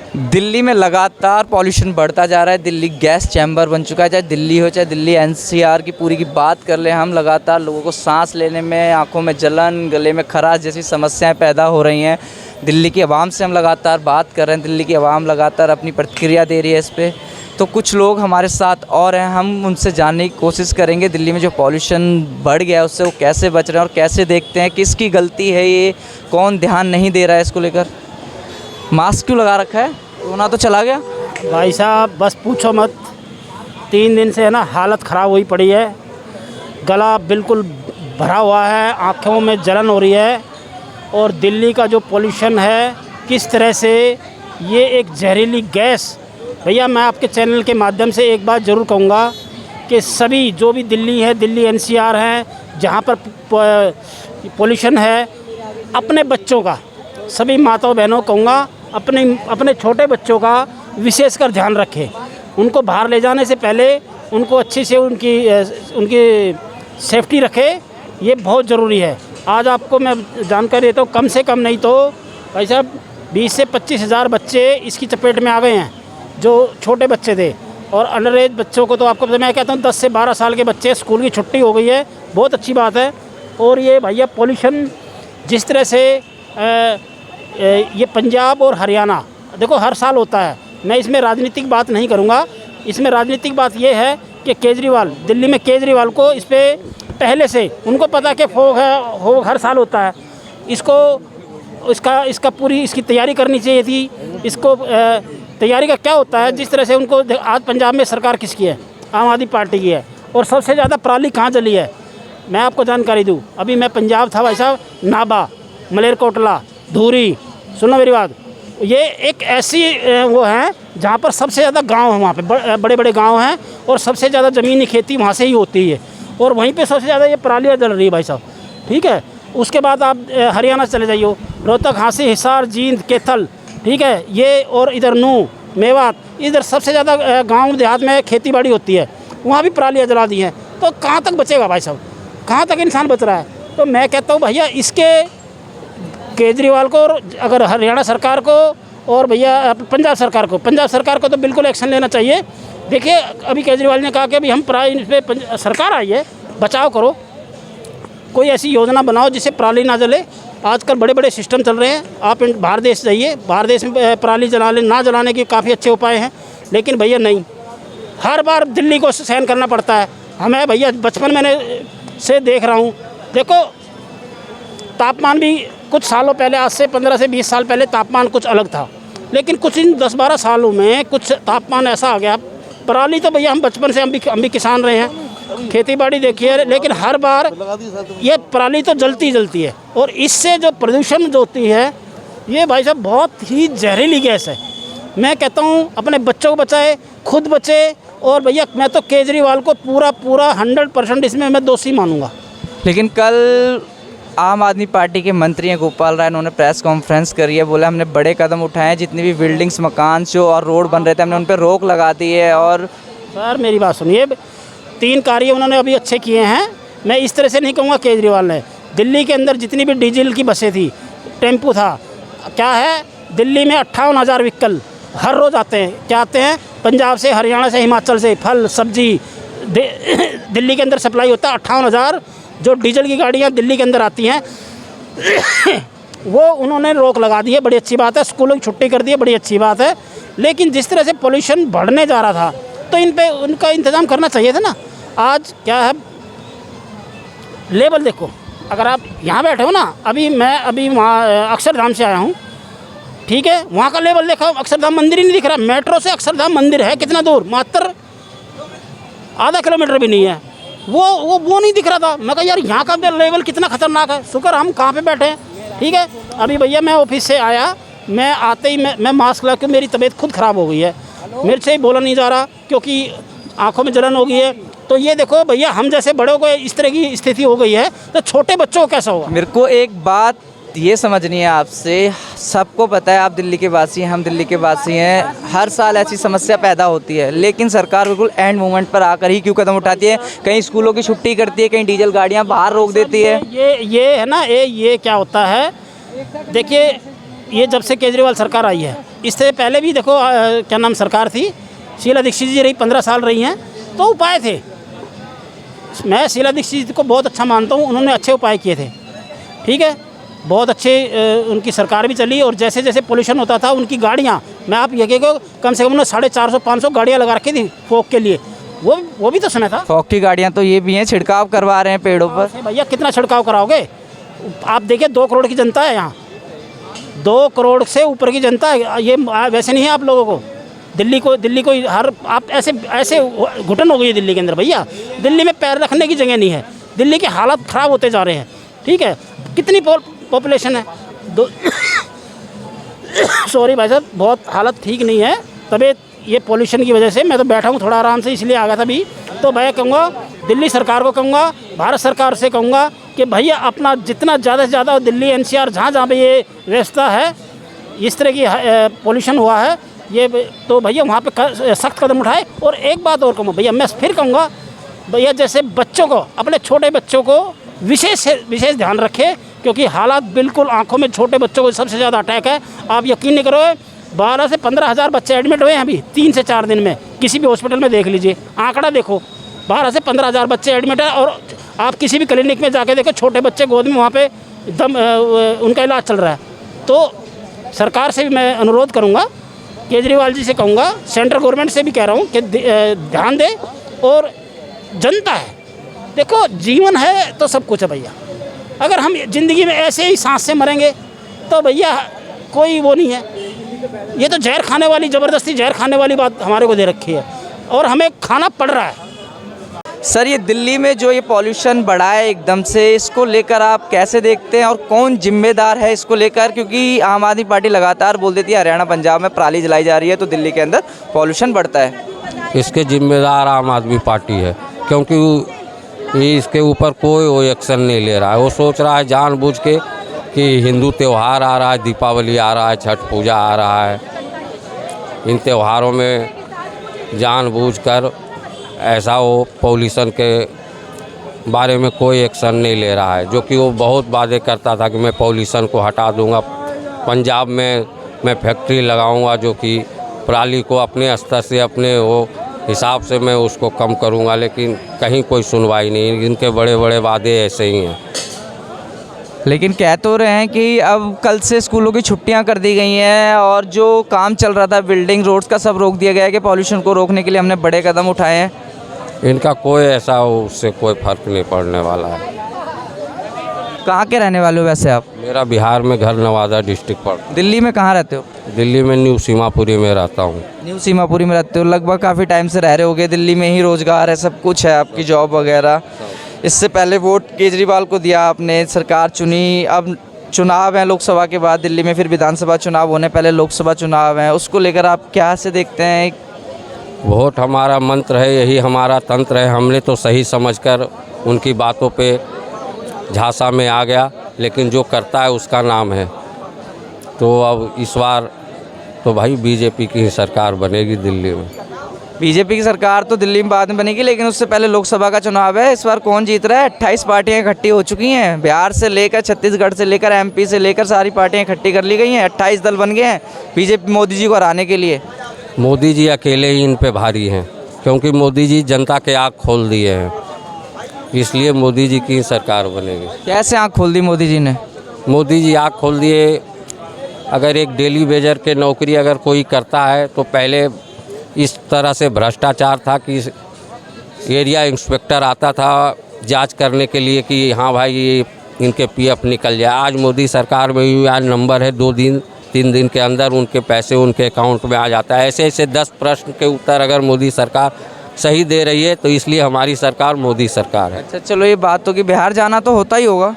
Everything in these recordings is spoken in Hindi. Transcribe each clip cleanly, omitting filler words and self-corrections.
दिल्ली में लगातार पॉल्यूशन बढ़ता जा रहा है। दिल्ली गैस चैम्बर बन चुका है। चाहे दिल्ली हो चाहे दिल्ली एनसीआर की पूरी की बात कर लें हम, लगातार लोगों को सांस लेने में, आंखों में जलन, गले में खराश जैसी समस्याएं पैदा हो रही हैं। दिल्ली की आवाम से हम लगातार बात कर रहे हैं। दिल्ली की आवाम लगातार अपनी प्रतिक्रिया दे रही है इस पर। तो कुछ लोग हमारे साथ और हैं, हम उनसे जानने की कोशिश करेंगे दिल्ली में जो पॉल्यूशन बढ़ गया है उससे वो कैसे बच रहे हैं और कैसे देखते हैं, किसकी गलती है ये, कौन ध्यान नहीं दे रहा है इसको लेकर। मास्क क्यों लगा रखा है? कोरोना तो चला गया। भाई साहब बस पूछो मत, 3 दिन से है ना हालत ख़राब हुई पड़ी है। गला बिल्कुल भरा हुआ है, आँखों में जलन हो रही है। और दिल्ली का जो पोल्यूशन है, किस तरह से ये एक जहरीली गैस, भैया मैं आपके चैनल के माध्यम से एक बात ज़रूर कहूँगा कि सभी जो भी दिल्ली है, दिल्ली एनसीआर है, जहाँ पर पोल्यूशन है, अपने बच्चों का, सभी माताओं बहनों कहूँगा, अपने छोटे बच्चों का विशेषकर ध्यान रखें। उनको बाहर ले जाने से पहले उनको अच्छी से उनकी सेफ्टी रखें, ये बहुत ज़रूरी है। आज आपको मैं जानकारी देता हूँ, कम से कम नहीं तो भाई साहब 20 से 25 हज़ार बच्चे इसकी चपेट में आ गए हैं, जो छोटे बच्चे थे। और अंडर एज बच्चों को तो आपको मैं कहता हूँ 10 से 12 साल के बच्चे, स्कूल की छुट्टी हो गई है, बहुत अच्छी बात है। और ये भैया पॉल्यूशन जिस तरह से ये पंजाब और हरियाणा देखो हर साल होता है। मैं इसमें राजनीतिक बात नहीं करूँगा। इसमें राजनीतिक बात ये है कि केजरीवाल, दिल्ली में केजरीवाल को इस पर पहले से उनको पता कि फोग हर साल होता है, इसका पूरी इसकी तैयारी करनी चाहिए थी। इसको तैयारी का क्या होता है, जिस तरह से उनको आज पंजाब में सरकार किसकी है? आम आदमी पार्टी की है। और सबसे ज़्यादा पराली कहाँ जली है, मैं आपको जानकारी दूँ। अभी मैं पंजाब था भाई साहब, नाभा, मलेरकोटला, धूरी, सुनो मेरी बात, ये एक ऐसी वो है जहाँ पर सबसे ज़्यादा गांव है। वहाँ पे बड़े बड़े गांव हैं और सबसे ज़्यादा ज़मीनी खेती वहाँ से ही होती है। और वहीं पे सबसे ज़्यादा ये परालियाँ जल रही है भाई साहब, ठीक है। उसके बाद आप हरियाणा चले जाइए, रोहतक, झांसी, हिसार, जींद, कैथल, ठीक है, ये और इधर नूह, मेवात, इधर सबसे ज़्यादा गाँव देहात में खेती बाड़ी होती है, वहाँ भी परालियाँ जला दी हैं। तो कहाँ तक बचेगा भाई साहब, कहाँ तक इंसान बच रहा है? तो मैं कहता हूँ भैया इसके केजरीवाल को, अगर हरियाणा सरकार को और भैया पंजाब सरकार को तो बिल्कुल एक्शन लेना चाहिए। देखिए अभी केजरीवाल ने कहा कि अभी हम इस पर सरकार आई है, बचाव करो, कोई ऐसी योजना बनाओ जिससे पराली ना जले। आजकल बड़े बड़े सिस्टम चल रहे हैं, आप बाहर देश जाइए, बाहर देश में पराली ना जलाने के काफ़ी अच्छे उपाय हैं। लेकिन भैया नहीं, हर बार दिल्ली को सहन करना पड़ता है हमें। भैया बचपन मैंने से देख रहा हूँ, देखो तापमान भी कुछ सालों पहले, आज से 15 से 20 साल पहले तापमान कुछ अलग था, लेकिन कुछ इन 10-12 सालों में कुछ तापमान ऐसा आ गया। पराली तो भैया हम बचपन से हम भी किसान रहे हैं, खेती बाड़ी देखी है, लेकिन हर बार ये पराली तो जलती है। और इससे जो प्रदूषण जो होती है, ये भाई साहब बहुत ही जहरीली गैस है। मैं कहता हूँ अपने बच्चों को बचाए, खुद बचे। और भैया मैं तो केजरीवाल को पूरा 100% इसमें मैं दोषी मानूंगा। लेकिन कल आम आदमी पार्टी के मंत्री हैं गोपाल राय, उन्होंने प्रेस कॉन्फ्रेंस करी है, बोला हमने बड़े कदम उठाए हैं, जितनी भी बिल्डिंग्स, मकान जो और रोड बन रहे थे हमने उन पर रोक लगा दी है। और सर मेरी बात सुनिए, 3 कार्य उन्होंने अभी अच्छे किए हैं। मैं इस तरह से नहीं कहूँगा केजरीवाल ने। दिल्ली के अंदर जितनी भी डीजल की बसें थी, टेम्पू था, क्या है, दिल्ली में 58,000 व्हीकल हर रोज़ आते हैं। क्या आते हैं? पंजाब से, हरियाणा से, हिमाचल से, फल सब्जी दिल्ली के अंदर सप्लाई होता है। 58,000 जो डीजल की गाड़ियाँ दिल्ली के अंदर आती हैं वो उन्होंने रोक लगा दी है, बड़ी अच्छी बात है। स्कूलों की छुट्टी कर दी है, बड़ी अच्छी बात है। लेकिन जिस तरह से पोल्यूशन बढ़ने जा रहा था, तो इन पे उनका इंतज़ाम करना चाहिए था ना। आज क्या है, लेवल देखो, अगर आप यहाँ बैठे हो ना, अभी वहाँ अक्षरधाम से आया हूँ, ठीक है, वहाँ का लेवल देखा, अक्षरधाम मंदिर ही नहीं दिख रहा। मेट्रो से अक्षरधाम मंदिर है कितना दूर, मात्र आधा किलोमीटर भी नहीं है, वो नहीं दिख रहा था। मैं कहा यार यहाँ का लेवल कितना खतरनाक है। शुक्र हम कहाँ पे बैठे हैं, ठीक है। अभी भैया मैं ऑफिस से आया, मैं आते ही मैं मास्क लगा के, मेरी तबीयत खुद ख़राब हो गई है, मेरे से ही बोला नहीं जा रहा क्योंकि आंखों में जलन हो गई है। तो ये देखो भैया, हम जैसे बड़ों को इस तरह की स्थिति हो गई है, तो छोटे बच्चों को कैसा होगा? मेरे को एक बात ये समझनी है आपसे, सबको पता है आप दिल्ली के वासी हैं, हम दिल्ली के वासी हैं, हर साल ऐसी समस्या पैदा होती है, लेकिन सरकार बिल्कुल एंड मोमेंट पर आकर ही क्यों कदम उठाती है? कहीं स्कूलों की छुट्टी करती है, कहीं डीजल गाड़ियां बाहर रोक देती है। ये है ना, ये क्या होता है, देखिए ये जब से केजरीवाल सरकार आई है, इससे पहले भी देखो क्या नाम सरकार थी, शीला दीक्षित जी रही, 15 साल रही हैं, तो उपाय थे। मैं शीला दीक्षित जी को बहुत अच्छा मानता हूँ, उन्होंने अच्छे उपाय किए थे, ठीक है, बहुत अच्छे उनकी सरकार भी चली। और जैसे जैसे पोल्यूशन होता था उनकी गाड़ियाँ, मैं आप ये कहो कम से कम उन्होंने 450-500 गाड़ियाँ लगा रखी थी फोक के लिए, वो भी तो सुना था। फॉग की गाड़ियाँ तो ये भी हैं, छिड़काव करवा रहे हैं पेड़ों पर। भैया कितना छिड़काव कराओगे? आप देखिए 2 करोड़ की जनता है यहाँ, 2 करोड़ से ऊपर की जनता है। ये वैसे नहीं है आप लोगों को, दिल्ली को हर आप ऐसे घुटन हो गई है दिल्ली के अंदर। भैया दिल्ली में पैर रखने की जगह नहीं है, दिल्ली के हालात ख़राब होते जा रहे हैं, ठीक है। कितनी पॉपुलेशन है? सॉरी भाई साहब, बहुत हालत ठीक नहीं है तबीयत, ये पोल्यूशन की वजह से। मैं तो बैठा हूँ थोड़ा आराम से, इसलिए आ गया था अभी। तो मैं कहूँगा दिल्ली सरकार को कहूँगा, भारत सरकार से कहूँगा कि भैया अपना जितना ज़्यादा से ज़्यादा दिल्ली NCR जहाँ पे ये व्यवस्था है, इस तरह की पोल्यूशन हुआ है ये, तो भैया वहाँ पे सख्त कदम उठाए। और एक बात और कहूँगा भैया, मैं फिर कहूँगा भैया, जैसे बच्चों को, अपने छोटे बच्चों को विशेष ध्यान रखे, क्योंकि हालात बिल्कुल आंखों में, छोटे बच्चों को सबसे ज़्यादा अटैक है। आप यकीन नहीं करोगे, 12 से 15 हज़ार बच्चे एडमिट हुए हैं अभी 3 से 4 दिन में, किसी भी हॉस्पिटल में देख लीजिए, आंकड़ा देखो, 12 से 15 हज़ार बच्चे एडमिट है। और आप किसी भी क्लिनिक में जाके देखो, छोटे बच्चे गोद में, वहाँ पे उनका इलाज चल रहा है। तो सरकार से भी मैं अनुरोध करूँगा, केजरीवाल जी से कहूँगा, सेंट्रल गवर्नमेंट से भी कह रहा हूँ कि ध्यान दे। और जनता है, देखो जीवन है तो सब कुछ है भैया। अगर हम ज़िंदगी में ऐसे ही सांस से मरेंगे तो भैया कोई वो नहीं है। ये तो जहर खाने वाली, ज़बरदस्ती जहर खाने वाली बात हमारे को दे रखी है, और हमें खाना पड़ रहा है। सर, ये दिल्ली में जो ये पॉल्यूशन बढ़ा है एकदम से, इसको लेकर आप कैसे देखते हैं और कौन जिम्मेदार है इसको लेकर? क्योंकि आम आदमी पार्टी लगातार बोल देती है हरियाणा पंजाब में पराली जलाई जा रही है तो दिल्ली के अंदर पॉल्यूशन बढ़ता है। इसके जिम्मेदार आम आदमी पार्टी है, क्योंकि ये इसके ऊपर कोई एक्शन नहीं ले रहा है। वो सोच रहा है जानबूझ के कि हिंदू त्यौहार आ रहा है, दीपावली आ रहा है, छठ पूजा आ रहा है, इन त्योहारों में जानबूझकर ऐसा वो पॉल्यूशन के बारे में कोई एक्शन नहीं ले रहा है। जो कि वो बहुत वादे करता था कि मैं पॉल्यूशन को हटा दूंगा, पंजाब में मैं फैक्ट्री लगाऊंगा जो कि पराली को अपने स्तर से, अपने वो हिसाब से मैं उसको कम करूंगा, लेकिन कहीं कोई सुनवाई नहीं। इनके बड़े बड़े वादे ऐसे ही हैं। लेकिन कह तो रहे हैं कि अब कल से स्कूलों की छुट्टियां कर दी गई हैं और जो काम चल रहा था बिल्डिंग रोड्स का सब रोक दिया गया है कि पॉल्यूशन को रोकने के लिए हमने बड़े कदम उठाए हैं। इनका कोई ऐसा उससे कोई फ़र्क नहीं पड़ने वाला है। कहाँ के रहने वाले हो वैसे आप? मेरा बिहार में घर नवादा डिस्ट्रिक्ट पर। दिल्ली में कहाँ रहते हो? दिल्ली में न्यू सीमापुरी में रहता हूँ। न्यू सीमापुरी में रहते हो, लगभग काफ़ी टाइम से रह रहे होगे दिल्ली में ही, रोज़गार है, सब कुछ है, आपकी जॉब वगैरह। इससे पहले वोट केजरीवाल को दिया आपने, सरकार चुनी, अब चुनाव है लोकसभा के बाद दिल्ली में, फिर विधानसभा चुनाव होने पहले लोकसभा चुनाव है, उसको लेकर आप क्या से देखते हैं? वोट हमारा मंत्र है, यही हमारा तंत्र है। हमने तो सही समझकर उनकी बातों पे झांसा में आ गया, लेकिन जो करता है उसका नाम है। तो अब इस बार तो भाई बीजेपी की ही सरकार बनेगी दिल्ली में। बीजेपी की सरकार तो दिल्ली में बाद में बनेगी, लेकिन उससे पहले लोकसभा का चुनाव है। इस बार कौन जीत रहा है? 28 पार्टियां इकट्ठी हो चुकी हैं, बिहार से लेकर छत्तीसगढ़ से लेकर MP से लेकर सारी पार्टियां इकट्ठी कर ली गई हैं। 28 दल बन गए हैं बीजेपी मोदी जी को हराने के लिए। मोदी जी अकेले ही इन पे भारी हैं, क्योंकि मोदी जी जनता के आँख खोल दिए हैं, इसलिए मोदी जी की सरकार बनेगी। कैसे आँख खोल दी मोदी जी ने? मोदी जी आँख खोल दिए, अगर एक डेली वेजर के नौकरी अगर कोई करता है तो पहले इस तरह से भ्रष्टाचार था कि एरिया इंस्पेक्टर आता था जांच करने के लिए कि हाँ भाई ये इनके PF निकल जाए। आज मोदी सरकार में UIN नंबर है, 2 दिन 3 दिन के अंदर उनके पैसे उनके अकाउंट में आ जाता है। ऐसे ऐसे 10 प्रश्न के उत्तर अगर मोदी सरकार सही दे रही है तो इसलिए हमारी सरकार मोदी सरकार है। अच्छा चलो, ये बात तो कि बिहार जाना तो होता ही होगा।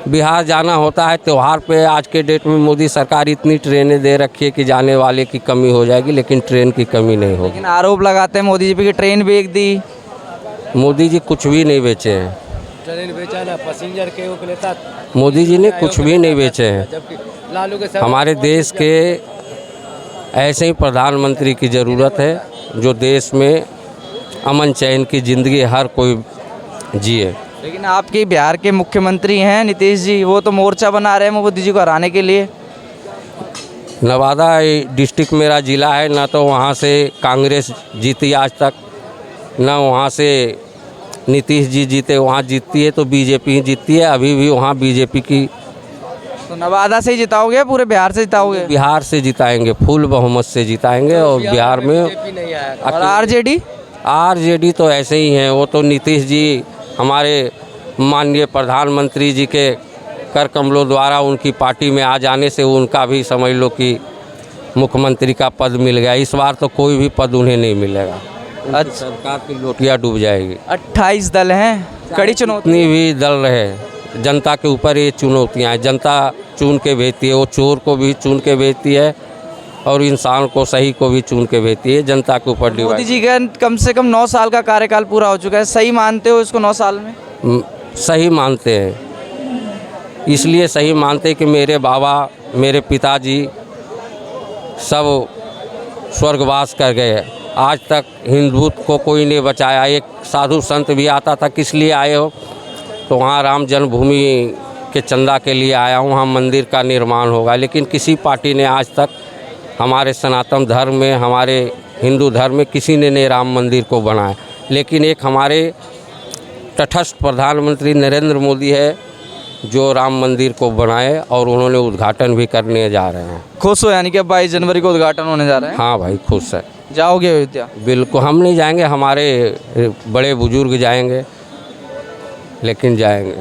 बिहार जाना होता है त्यौहार पे। आज के डेट में मोदी सरकार इतनी ट्रेनें दे रखी है कि जाने वाले की कमी हो जाएगी, लेकिन ट्रेन की कमी नहीं होगी। लेकिन आरोप लगाते हैं मोदी जी पे कि ट्रेन बेच दी। मोदी जी कुछ भी नहीं बेचे हैं। ट्रेन बेचा ना, पैसेंजर के वो लेता। मोदी जी ने कुछ भी नहीं बेचे हैं। लालू के सब हमारे देश के ऐसे ही प्रधानमंत्री की ज़रूरत है जो देश में अमन चैन की ज़िंदगी हर कोई जिए। लेकिन आपके बिहार के मुख्यमंत्री हैं नीतीश जी, वो तो मोर्चा बना रहे हैं मोदी जी को हराने के लिए। नवादा डिस्ट्रिक्ट मेरा ज़िला है, ना तो वहाँ से कांग्रेस जीती आज तक, ना वहाँ से नीतीश जी जीते, वहाँ जीतती है तो बीजेपी ही जीतती है, अभी भी वहाँ बीजेपी की। तो नवादा से ही जिताओगे, पूरे बिहार से जिताओगे? बिहार से जिताएंगे, फुल बहुमत से जिताएंगे। और बिहार में और आरजेडी? आरजेडी तो ऐसे ही हैं, वो तो नीतीश जी हमारे माननीय प्रधानमंत्री जी के कर कमलों द्वारा उनकी पार्टी में आ जाने से उनका भी समझ लो कि मुख्यमंत्री का पद मिल गया। इस बार तो कोई भी पद उन्हें नहीं मिलेगा। अच्छा, सरकार की लोटियाँ डूब जाएगी। 28 दल हैं, कड़ी चुनौती। जितनी भी दल रहे, जनता के ऊपर ये चुनौतियाँ हैं। जनता चुन के भेजती है, वो चोर को भी चुन के भेजती है और इंसान को सही को भी चुन के भेजती है। जनता के ऊपर मोदी डिवाइड। जी का कम से कम 9 साल का कार्यकाल पूरा हो चुका है, सही मानते हो इसको 9 साल में? सही मानते हैं, इसलिए सही मानते हैं कि मेरे बाबा, मेरे पिताजी सब स्वर्गवास कर गए। आज तक हिंदुत्व को कोई नहीं बचाया। एक साधु संत भी आता था, किस लिए आए हो? तो वहाँ राम जन्मभूमि के चंदा के लिए आया हूँ, वहाँ मंदिर का निर्माण होगा। लेकिन किसी पार्टी ने आज तक हमारे सनातन धर्म में, हमारे हिंदू धर्म में किसी ने नहीं राम मंदिर को बनाया। लेकिन एक हमारे तटस्थ प्रधानमंत्री नरेंद्र मोदी है जो राम मंदिर को बनाए और उन्होंने उद्घाटन भी करने जा रहे हैं। खुश हो यानी कि 22 जनवरी को उद्घाटन होने जा रहा है? हाँ भाई, खुश है। जाओगे अयोध्या? बिल्कुल, हम नहीं जाएंगे, हमारे बड़े बुजुर्ग जाएंगे, लेकिन जाएंगे।